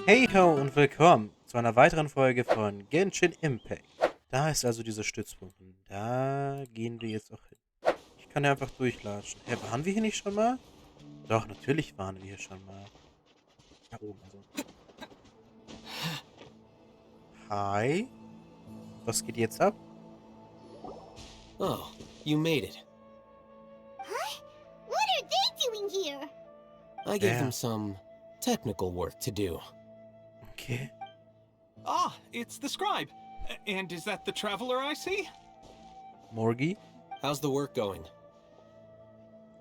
Heyhoo und willkommen zu einer weiteren Folge von Genshin Impact. Da ist also dieser Stützpunkt. Und da gehen wir jetzt auch hin. Ich kann ja einfach durchlatschen. Waren wir hier nicht schon mal? Doch, natürlich waren wir hier schon mal. Da oben also. Hi. Was geht jetzt ab? Oh, you made it. Huh? What are they doing here? I gave them some technical work to do. Okay. Ah, it's the scribe. And is that the traveler I see? Morgi? How's the work going?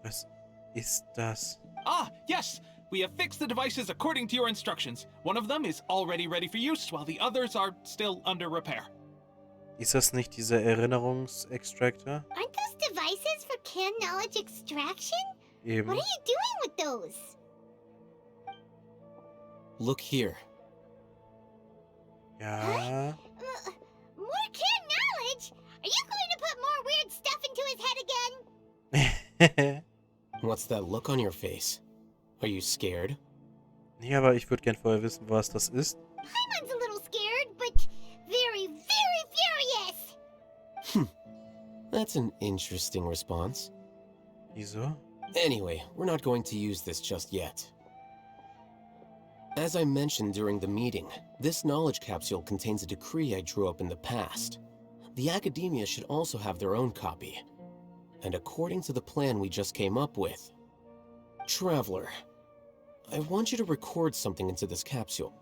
Was ist das? Ah, yes! We have fixed the devices according to your instructions. One of them is already ready for use, while the others are still under repair. Ist das nicht dieser Erinnerungsextractor? Aren't those devices for canon knowledge extraction? Eben. What are you doing with those? Look here. Ja. More canon knowledge? Are you going to put more weird stuff into his head again? What's that look on your face? Are you scared? Nee, aber ich würde gern vorher wissen, was das ist. Paimon's a little scared, but very, very furious. That's an interesting response. Wieso? Anyway, we're not going to use this just yet. As I mentioned during the meeting, this knowledge capsule contains a decree I drew up in the past. The academia should also have their own copy. And according to the plan we just came up with, Traveler, I want you to record something into this capsule.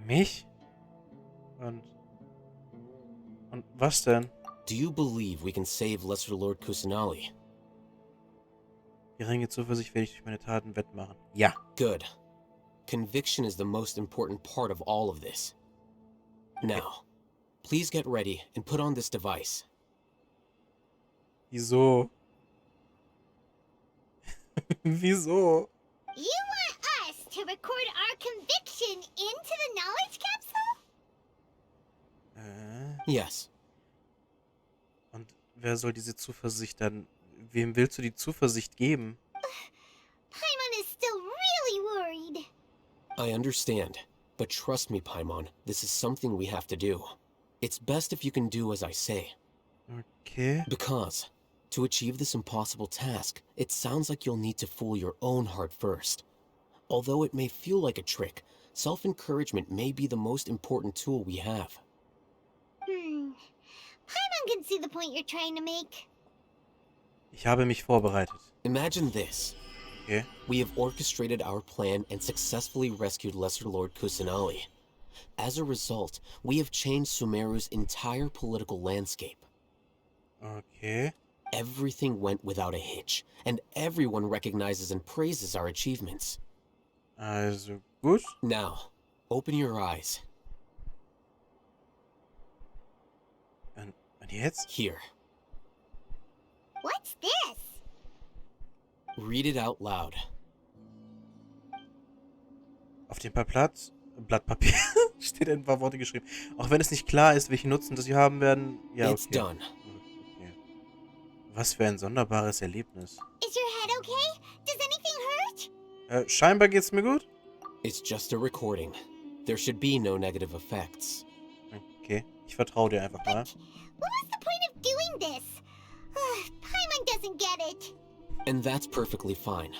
Mich? Und was denn? Do you believe we can save Lesser Lord Kusanali? Geringe Zuversicht werde ich durch meine Taten wettmachen. Ja. Good. Conviction is the most important part of all of this. Now, please get ready and put on this device. Wieso? Wieso? You want us to record our conviction into the knowledge capsule? Yes. Und wer soll diese Zuversicht dann... Wem willst du die Zuversicht geben? Paimon is still really worried. I understand, but trust me, Paimon, this is something we have to do. It's best if you can do as I say. Okay. Because, to achieve this impossible task, it sounds like you'll need to fool your own heart first. Although it may feel like a trick, self-encouragement may be the most important tool we have. Paimon can see the point you're trying to make. Ich habe mich vorbereitet. Imagine this. Okay. We have orchestrated our plan and successfully rescued Lesser Lord Kusanali. As a result, we have changed Sumeru's entire political landscape. Okay. Everything went without a hitch, and everyone recognizes and praises our achievements. Also gut. Now, open your eyes. Und jetzt? Here. What's this? Read it out loud. Auf dem Blatt Papier steht ein paar Worte geschrieben. Auch wenn es nicht klar ist, welchen Nutzen das sie haben werden. Ja, It's okay. done. Okay. Was für ein sonderbares Erlebnis. Is your head okay? Does anything hurt? Scheinbar geht's mir gut. It's just a recording. There should be no negative effects. Okay, ich vertraue dir einfach mal. What was the point of doing this? Paimon doesn't get it. And that's perfectly fine.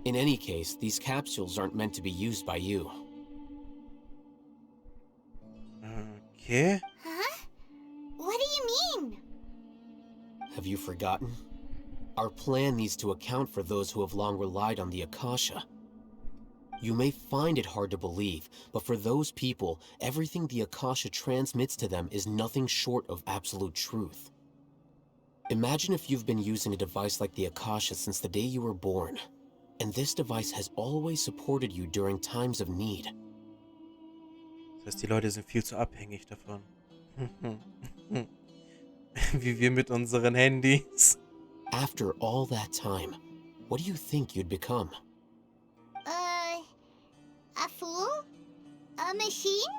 In any case, these capsules aren't meant to be used by you. Okay. Huh? What do you mean? Have you forgotten? Our plan needs to account for those who have long relied on the Akasha. You may find it hard to believe, but for those people, everything the Akasha transmits to them is nothing short of absolute truth. Imagine if you've been using a device like the Akasha since the day you were born, and this device has always supported you during times of need. Das heißt, die Leute sind viel zu abhängig davon. Wie wir mit unseren Handys. After all that time, what do you think you'd become? A fool? A machine?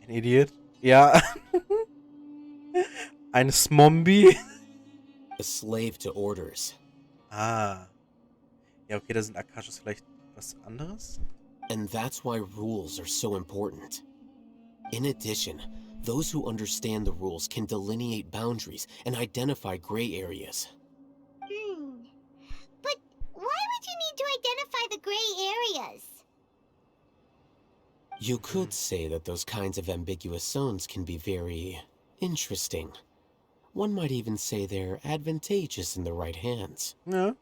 Ein Idiot? Ja. Ein Zombie? A slave to orders. Ah. Ja, okay, da sind Akashas vielleicht was anderes? And that's why rules are so important. In addition, those who understand the rules can delineate boundaries and identify gray areas. But why would you need to identify the gray areas? You could say that those kinds of ambiguous zones can be very interesting. One might even say they're advantageous in the right hands. Ja.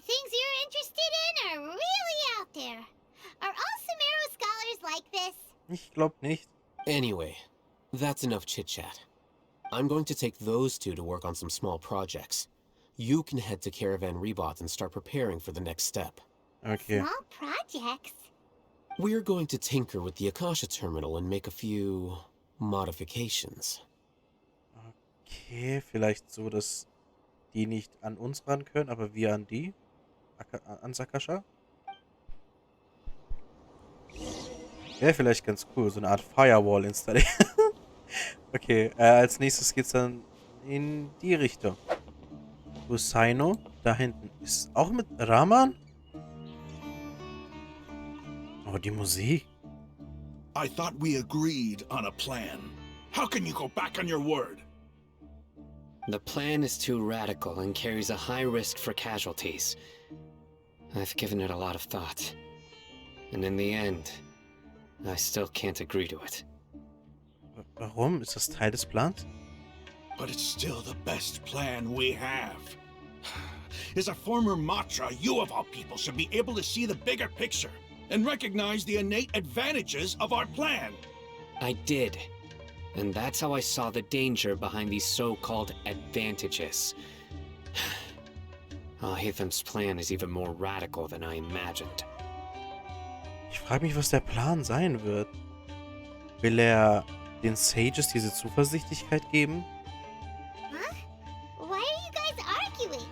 Things you're interested in are really out there. Are all Sumeru scholars like this? Ich glaub nicht. Anyway, that's enough chit-chat. I'm going to take those two to work on some small projects. You can head to Caravan Rebot and start preparing for the next step. Okay. Small projects? We're going to tinker with the Akasha terminal and make a few modifications. Okay, vielleicht so, dass die nicht an uns ran können, aber wir an die? An Sakasha? Wäre vielleicht ganz cool, so eine Art Firewall installieren. Okay, als nächstes geht's dann in die Richtung. Wo ist Saino? Da hinten. Ist auch mit Rahman? Oh, die Musik. I thought we agreed on a plan. How can you go back on your word? The plan is too radical and carries a high risk for casualties. I've given it a lot of thought. And in the end, I still can't agree to it. Warum? Ist das Teil des Plans? But it's still the best plan we have. As a former Matra, you of all people should be able to see the bigger picture and recognize the innate advantages of our plan. I did. And that's how I saw the danger behind these so-called advantages. Alhaithams Plan is even more radical than I imagined. Ich frage mich, was der Plan sein wird. Will er den Sages diese Zuversichtlichkeit geben? Huh? Why are you guys arguing?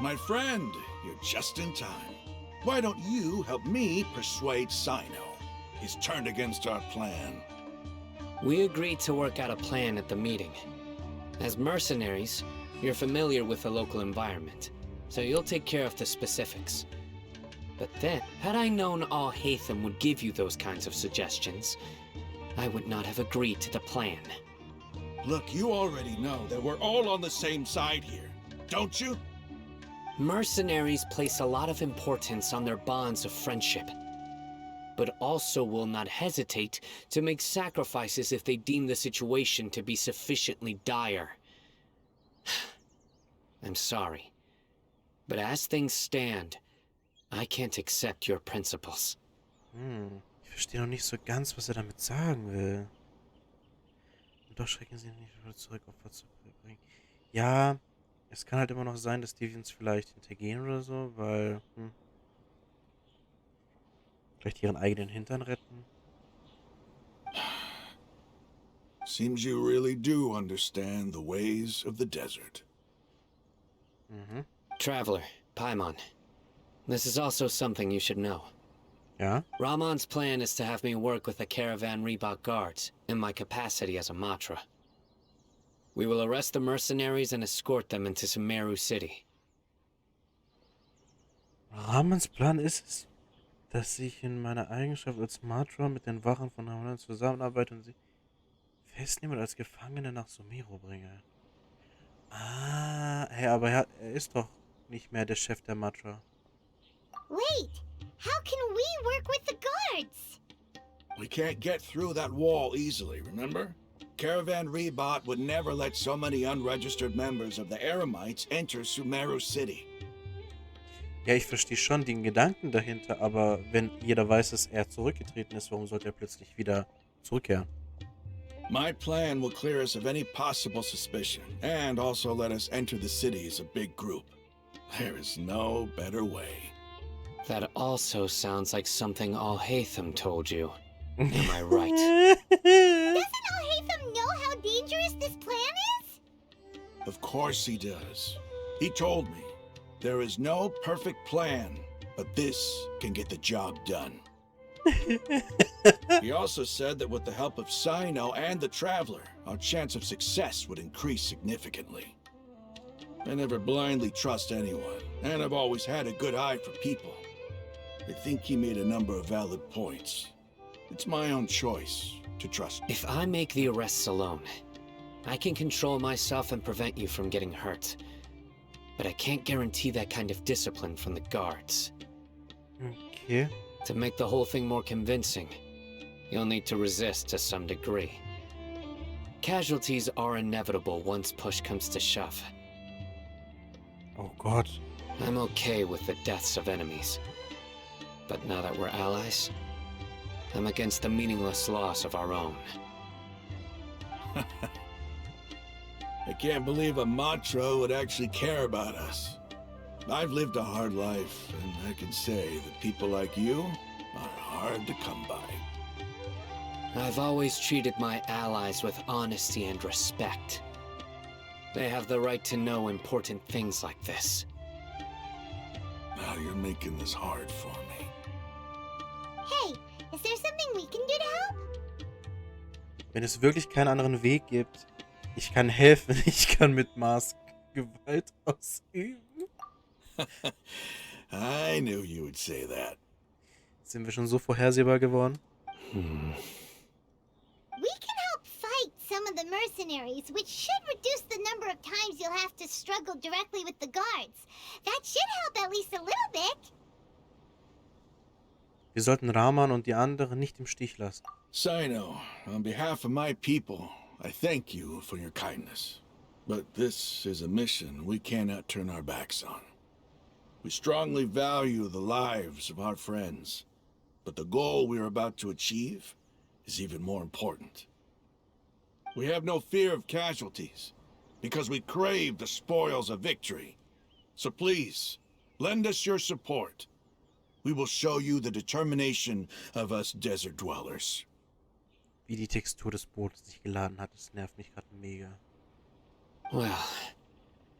My friend, you're just in time. Why don't you help me persuade Sino? He's turned against our plan. We agreed to work out a plan at the meeting. As mercenaries, you're familiar with the local environment, so you'll take care of the specifics. But then, had I known Alhaitham would give you those kinds of suggestions, I would not have agreed to the plan. Look, you already know that we're all on the same side here, don't you? Mercenaries place a lot of importance on their bonds of friendship, but also will not hesitate to make sacrifices if they deem the situation to be sufficiently dire. I'm sorry, but as things stand, I can't accept your principles. Ich verstehe noch nicht so ganz, was er damit sagen will. Und doch schrecken sie nicht wieder zurück, Opfer zu bringen. Ja, es kann halt immer noch sein, dass die uns vielleicht hintergehen oder so, weil, vielleicht ihren eigenen Hintern retten. Seems you really do understand the ways of the desert. Traveler, Paimon, this is also something you should know. Ja? Rahman's plan is to have me work with the Caravan Rebot guards in my capacity as a Matra. We will arrest the mercenaries and escort them into Sumeru City. Rahmans Plan ist es, dass ich in meiner Eigenschaft als Matra mit den Wachen von Hamlan zusammenarbeite und sie festnehme und als Gefangene nach Sumeru bringe. Ah, hey, aber er ist doch nicht mehr der Chef der Matra. Wait, how can we work with the guards? We can't get through that wall easily, remember? Caravan Rebot would never let so many unregistered members of the Eremites enter Sumeru City. Ja, ich verstehe schon den Gedanken dahinter, aber wenn jeder weiß, dass er zurückgetreten ist, warum sollte er plötzlich wieder zurückkehren? My plan will clear us of any possible suspicion, and also let us enter the city as a big group. There is no better way. That also sounds like something Alhaitham told you. Am I right? Doesn't Alhaitham know how dangerous this plan is? Of course he does. He told me, there is no perfect plan, but this can get the job done. He also said that with the help of Sino and the Traveler, our chance of success would increase significantly. I never blindly trust anyone, and I've always had a good eye for people. I think he made a number of valid points. It's my own choice to trust. If I make the arrests alone, I can control myself and prevent you from getting hurt. But I can't guarantee that kind of discipline from the guards. Okay. To make the whole thing more convincing, you'll need to resist to some degree. Casualties are inevitable once push comes to shove. Oh Gott. I'm okay with the deaths of enemies. But now that we're allies, I'm against the meaningless loss of our own. I can't believe a Matra would actually care about us. I've lived a hard life, and I can say that people like you are hard to come by. I've always treated my allies with honesty and respect. They have the right to know important things like this. Now you're making this hard for me. Hey, is there something we can do to help? Wenn es wirklich keinen anderen Weg gibt, ich kann helfen, ich kann mit Maß Gewalt ausüben. I knew you would say that. Sind wir schon so vorhersehbar geworden? We can help fight some of the mercenaries, which should reduce the number of times you'll have to struggle directly with the guards. That should help at least a little bit. Wir sollten Rahman und die anderen nicht im Stich lassen. Sino, on behalf of my people, I thank you for your kindness. But this is a mission we cannot turn our backs on. We strongly value the lives of our friends, but the goal we are about to achieve is even more important. We have no fear of casualties, because we crave the spoils of victory. So please, lend us your support. We will show you the determination of us desert dwellers. Wie die Textur des Bootes sich geladen hat, das nervt mich gerade mega. Well,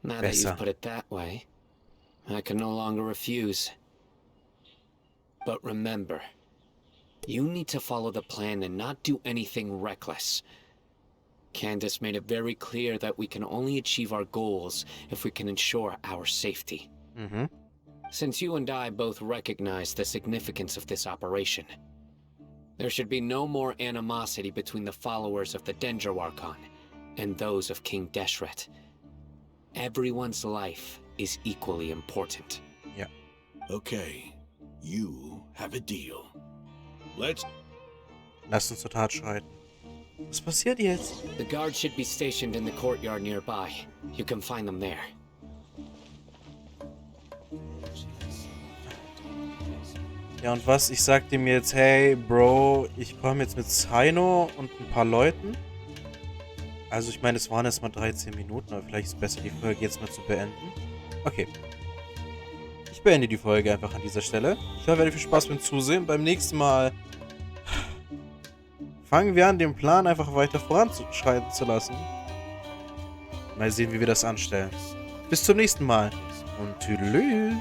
now that you've put it that way, I can no longer refuse. But remember, you need to follow the plan and not do anything reckless. Candace made it very clear that we can only achieve our goals if we can ensure our safety. Since you and I both recognize the significance of this operation, there should be no more animosity between the followers of the Dendro-Archon and those of King Deshret. Everyone's life is equally important. Ja. Okay, you have a deal. Lass uns zur Tat schreiten. Was passiert jetzt? The guards should be stationed in the courtyard nearby. You can find them there. Ja, und was? Ich sag dem jetzt, hey, Bro, ich komme jetzt mit Sino und ein paar Leuten. Also ich meine, es waren jetzt mal 13 Minuten, aber vielleicht ist es besser, die Folge jetzt mal zu beenden. Okay. Ich beende die Folge einfach an dieser Stelle. Ich hoffe, ihr hattet viel Spaß beim Zusehen. Beim nächsten Mal fangen wir an, den Plan einfach weiter voranschreiten zu lassen. Mal sehen, wie wir das anstellen. Bis zum nächsten Mal und tschüss.